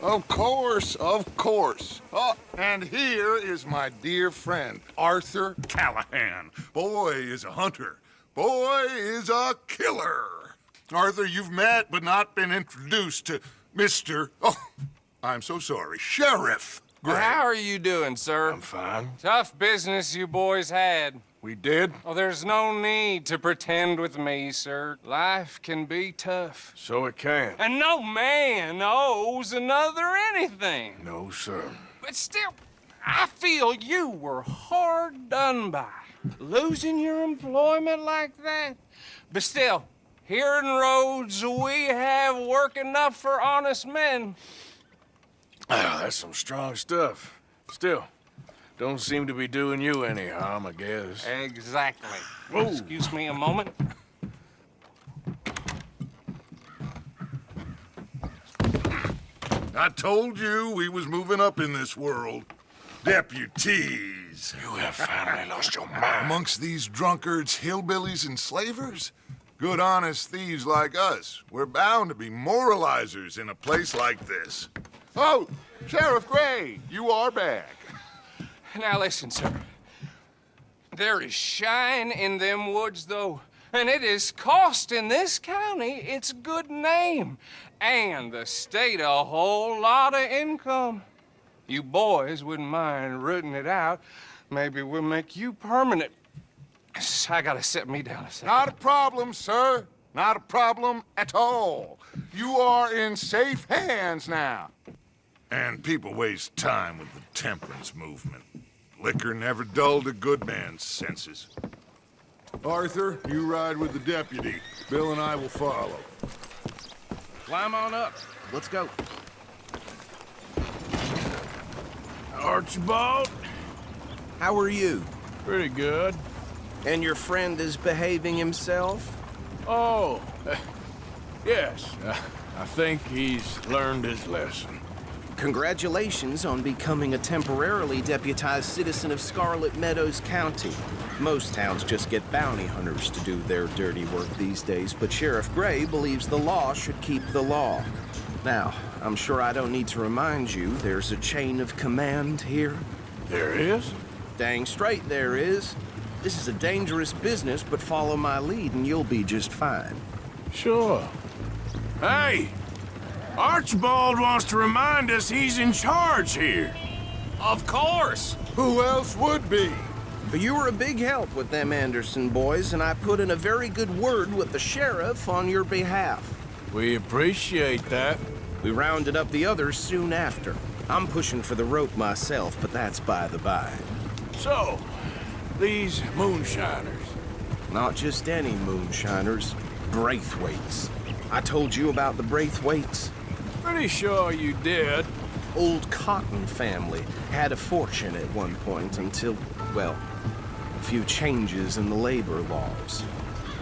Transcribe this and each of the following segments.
Of course, of course. Oh, and here is my dear friend, Arthur Callahan. Boy is a hunter. Boy is a killer. Arthur, you've met but not been introduced to Mr. Oh, I'm so sorry, Sheriff Gray. How are you doing, sir? I'm fine. Tough business you boys had. We did? Oh, there's no need to pretend with me, sir. Life can be tough. So it can. And no man owes another anything. No, sir. But still, I feel you were hard done by. Losing your employment like that. But still, here in Rhodes, we have work enough for honest men. That's some strong stuff. Still, don't seem to be doing you any harm, I guess. Exactly. Whoa. Excuse me a moment. I told you we was moving up in this world. Deputies. You have finally lost your mind. Amongst these drunkards, hillbillies, and slavers? Good, honest thieves like us. We're bound to be moralizers in a place like this. Oh, Sheriff Gray, you are back. Now listen, sir. There is shine in them woods, though, and it is costing this county its good name and the state a whole lot of income. You boys wouldn't mind rooting it out. Maybe we'll make you permanent. I gotta sit me down a second. Not a problem, sir. Not a problem at all. You are in safe hands now. And people waste time with the temperance movement. Liquor never dulled a good man's senses. Arthur, you ride with the deputy. Bill and I will follow. Climb on up. Let's go. Archibald? How are you? Pretty good. And your friend is behaving himself? Oh, yes. I think he's learned his lesson. Congratulations on becoming a temporarily deputized citizen of Scarlet Meadows County. Most towns just get bounty hunters to do their dirty work these days, but Sheriff Gray believes the law should keep the law. Now, I'm sure I don't need to remind you there's a chain of command here. There is? Dang straight there is. This is a dangerous business, but follow my lead and you'll be just fine. Sure. Hey! Archibald wants to remind us he's in charge here. Of course. Who else would be? But you were a big help with them Anderson boys, and I put in a very good word with the sheriff on your behalf. We appreciate that. We rounded up the others soon after. I'm pushing for the rope myself, but that's by the by. So, these moonshiners. Not just any moonshiners, Braithwaites. I told you about the Braithwaites. Pretty sure you did. Old Cotton family had a fortune at one point until, well, a few changes in the labor laws.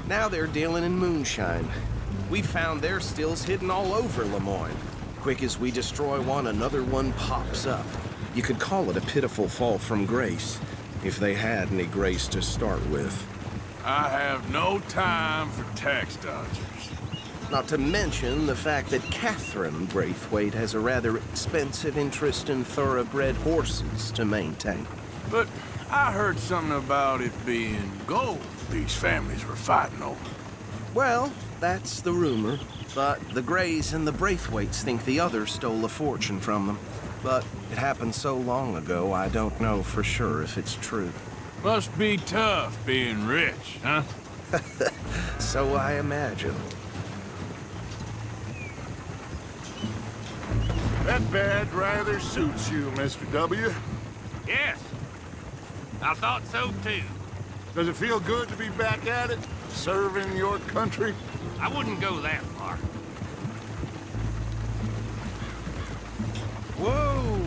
Now they're dealing in moonshine. We found their stills hidden all over Lemoyne. Quick as we destroy one, another one pops up. You could call it a pitiful fall from grace, if they had any grace to start with. I have no time for tax dodgers. Not to mention the fact that Catherine Braithwaite has a rather expensive interest in thoroughbred horses to maintain. But I heard something about it being gold these families were fighting over. Well, that's the rumor. But the Grays and the Braithwaites think the others stole a fortune from them. But it happened so long ago, I don't know for sure if it's true. Must be tough being rich, huh? So I imagine. That badge rather suits you, Mr. W. Yes, I thought so too. Does it feel good to be back at it? Serving your country? I wouldn't go that far. Whoa!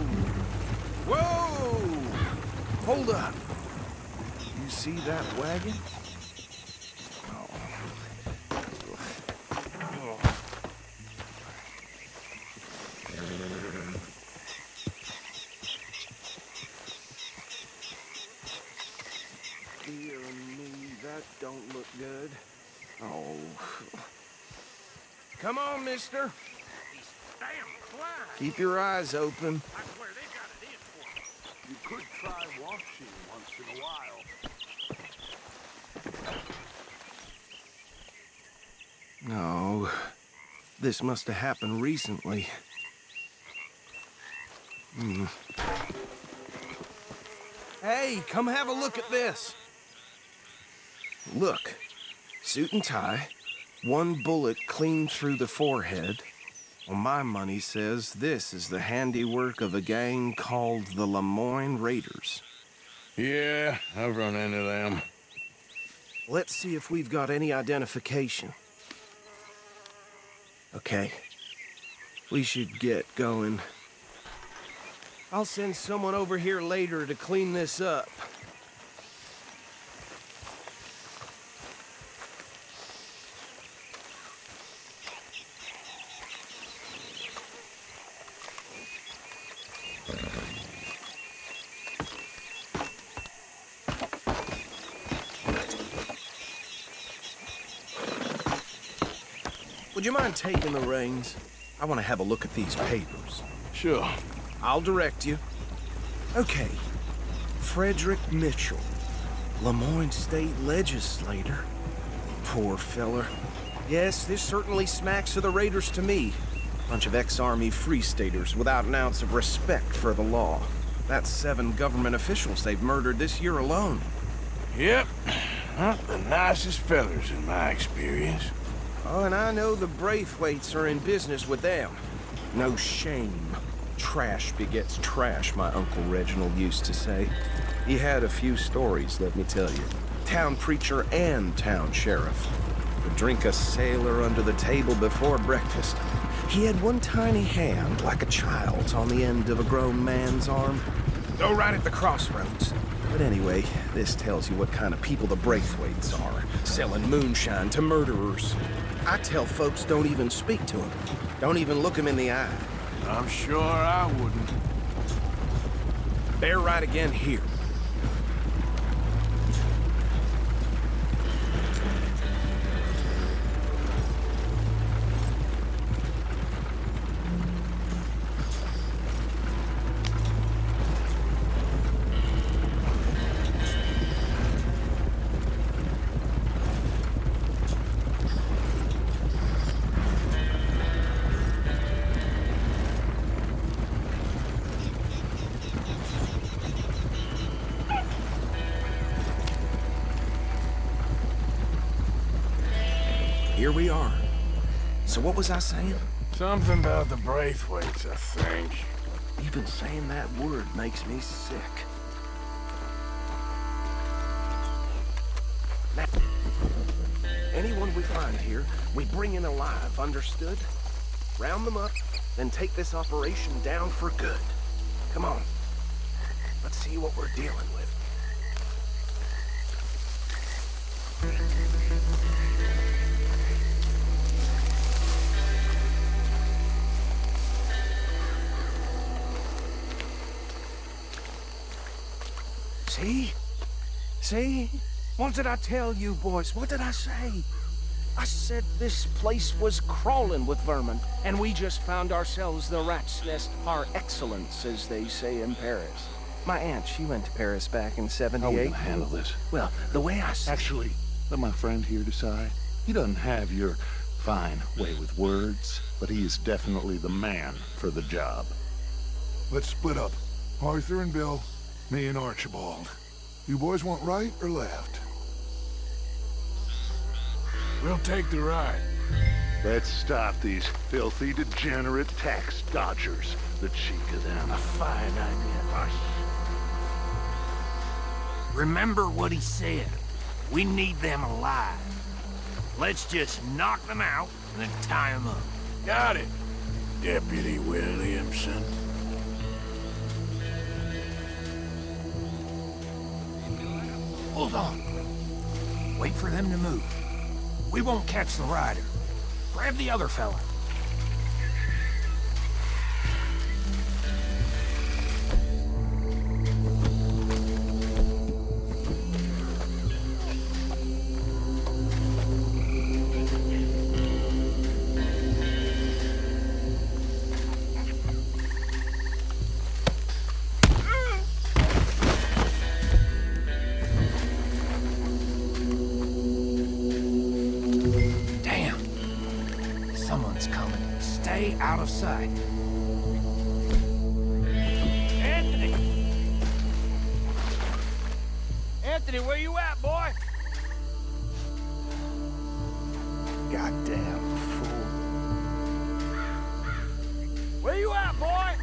Whoa! Hold up. You see that wagon? Dear me, that don't look good. Oh. Come on, mister. He's Keep your eyes open. I swear they got it in for me. You could try washing once in a while. No, this must have happened recently. Hey, come have a look at this. Look, suit and tie, one bullet clean through the forehead. Well, my money says this is the handiwork of a gang called the Lemoyne Raiders. Yeah, I've run into them. Let's see if we've got any identification. Okay, we should get going. I'll send someone over here later to clean this up. Would you mind taking the reins? I want to have a look at these papers. Sure. I'll direct you. Okay. Frederick Mitchell, Lemoyne State Legislator. Poor feller. Yes, this certainly smacks of the Raiders to me. Bunch of ex-Army Free Staters without an ounce of respect for the law. That's 7 government officials they've murdered this year alone. Yep. Not the nicest fellers in my experience. Oh, and I know the Braithwaites are in business with them. No shame. Trash begets trash, my Uncle Reginald used to say. He had a few stories, let me tell you. Town preacher and town sheriff. Would drink a sailor under the table before breakfast. He had one tiny hand, like a child's, on the end of a grown man's arm. Go right at the crossroads. But anyway, this tells you what kind of people the Braithwaites are, selling moonshine to murderers. I tell folks don't even speak to them. Don't even look them in the eye. I'm sure I wouldn't. They're right again here. Here we are. So what was I saying? Something about the Braithwaites, I think. Even saying that word makes me sick. Now, anyone we find here, we bring in alive, understood? Round them up, then take this operation down for good. Come on. Let's see what we're dealing with. See? See? What did I tell you, boys? What did I say? I said this place was crawling with vermin, and we just found ourselves the rat's nest par excellence, as they say in Paris. My aunt, she went to Paris back in '78. How are we gonna handle this? Well, the way I see... Actually, let my friend here decide. He doesn't have your fine way with words, but he is definitely the man for the job. Let's split up. Arthur and Bill, me and Archibald. You boys want right or left? We'll take the ride. Let's stop these filthy, degenerate tax dodgers. The cheek of them. A fine idea. Remember what he said. We need them alive. Let's just knock them out and then tie them up. Got it, Deputy Williamson. Hold on. Wait for them to move. We won't catch the rider. Grab the other fella. Someone's coming. Stay out of sight. Anthony! Anthony, where you at, boy? Goddamn fool. Where you at, boy?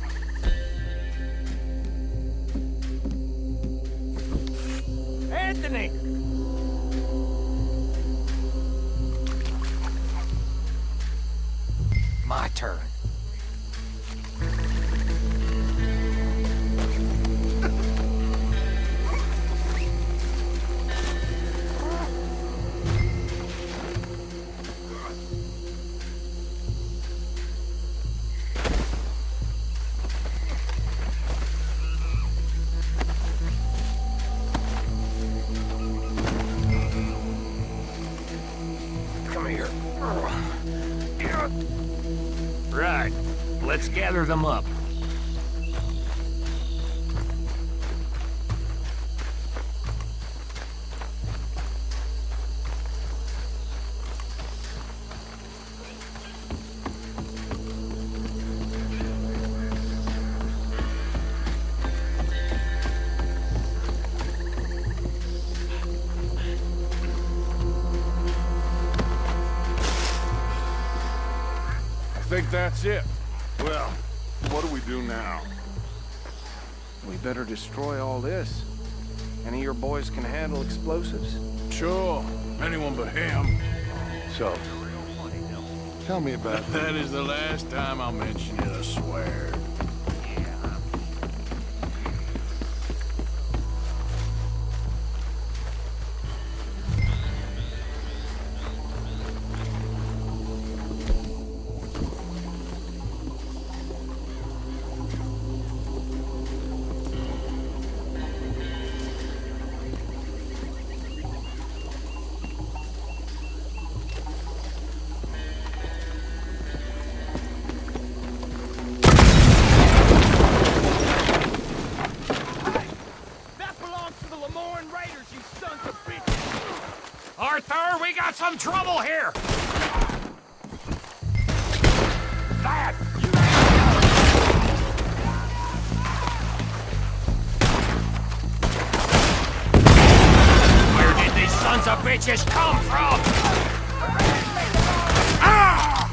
Anthony! My turn. Come here. Right. Let's gather them up. I think that's it. Well, what do we do now? We better destroy all this. Any of your boys can handle explosives? Sure. Anyone but him. So, tell me about That is the last time I'll mention it, I swear. Arthur, we got some trouble here! That! Where did these sons of bitches come from? Ah!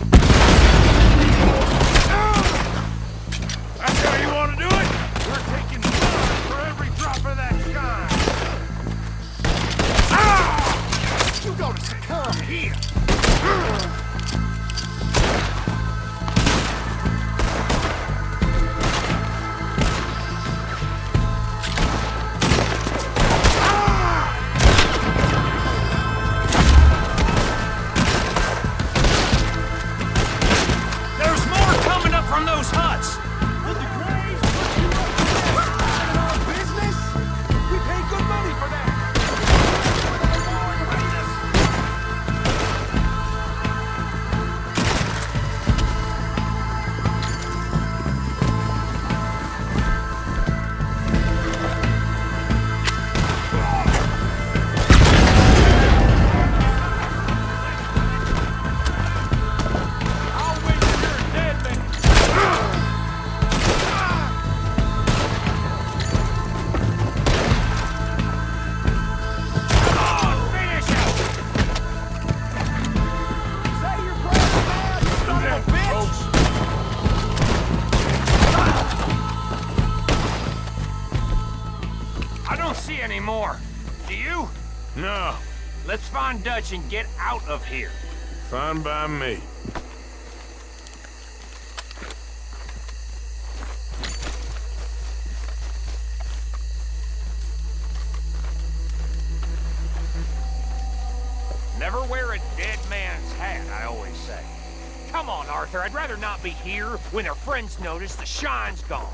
That's how you want to do it? We're taking blood for every drop of that shine! You don't succumb here! There's more coming up from those huts! Will the Grays put you up in our business? We pay good money for that! Anymore. Do you? No. Let's find Dutch and get out of here. Fine by me. Never wear a dead man's hat, I always say. Come on, Arthur, I'd rather not be here when their friends notice the shine's gone.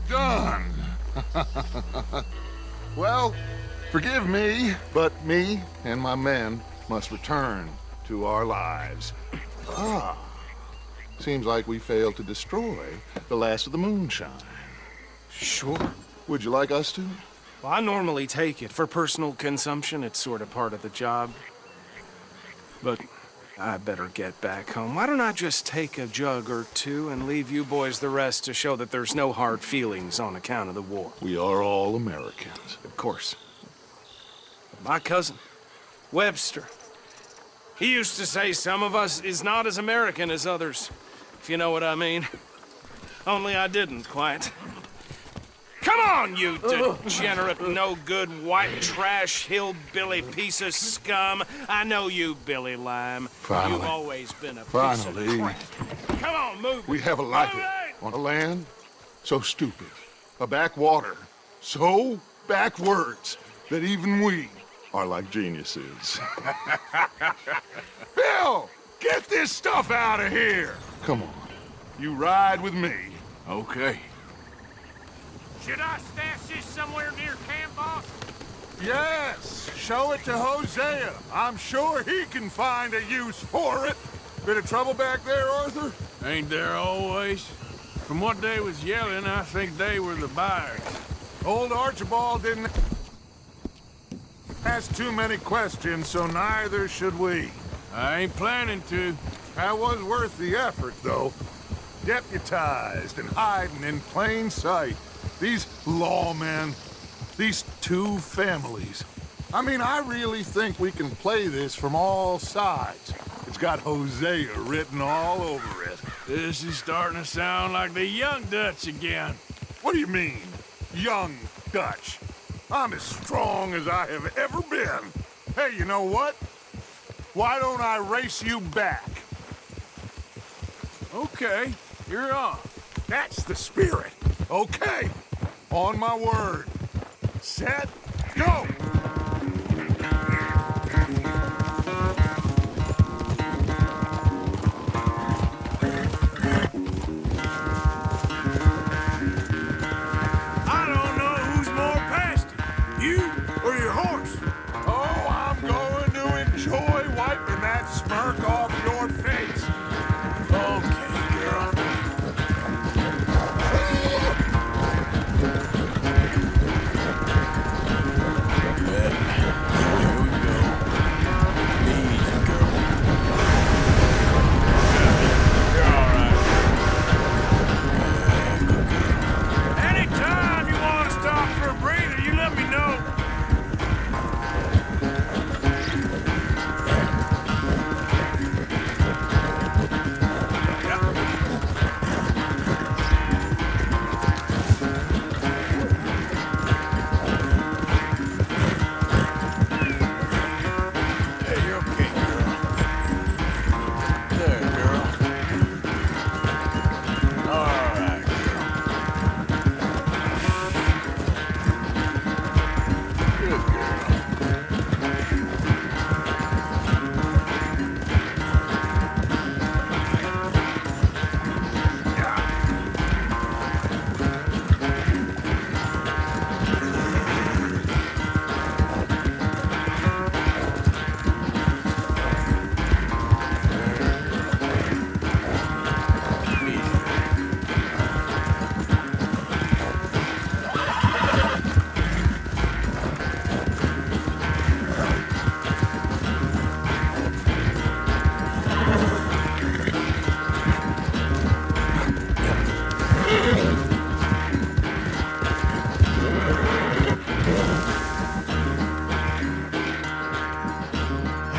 done. Well, forgive me, but me and my men must return to our lives. Ah, seems like we failed to destroy the last of the moonshine. Sure. Would you like us to? Well, I normally take it. For personal consumption, it's sort of part of the job. But I better get back home. Why don't I just take a jug or two and leave you boys the rest to show that there's no hard feelings on account of the war? We are all Americans. Of course. But my cousin, Webster, he used to say some of us is not as American as others, if you know what I mean. Only I didn't quite. Come on, you degenerate, no-good, white trash, hillbilly piece of scum. I know you, Billy Lime. Finally. You've always been a piece Finally. of crap. Come on, move. We have a life on a land so stupid, a backwater so backwards that even we are like geniuses. Bill, get this stuff out of here. Come on, you ride with me. Okay. Should I stash this somewhere near camp, boss? Yes, show it to Hosea. I'm sure he can find a use for it. Bit of trouble back there, Arthur? Ain't there always? From what they was yelling, I think they were the buyers. Old Archibald didn't ask too many questions, so neither should we. I ain't planning to. That was worth the effort, though. Deputized and hiding in plain sight. These lawmen, these two families. I mean, I really think we can play this from all sides. It's got Hosea written all over it. This is starting to sound like the Young Dutch again. What do you mean, young Dutch? I'm as strong as I have ever been. Hey, you know what? Why don't I race you back? Okay, you're on. That's the spirit. Okay, on my word. Set, go! I don't know who's more past it, you or your horse. Oh, I'm going to enjoy wiping that smirk off your face. Okay, girl. Here we go. Easy, girl. You're all right. Anytime you want to stop for a breather, you let me know. Hey, you're okay, girl. There, girl. All right, girl. Good girl.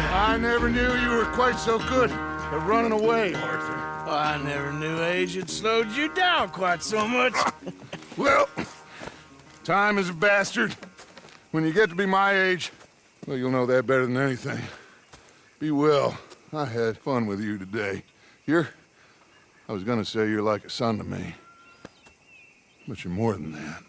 I never knew you were quite so good at running away, Arthur. I never knew age had slowed you down quite so much. Well, time is a bastard. When you get to be my age, well, you'll know that better than anything. Be well. I had fun with you today. I was gonna say you're like a son to me, but you're more than that.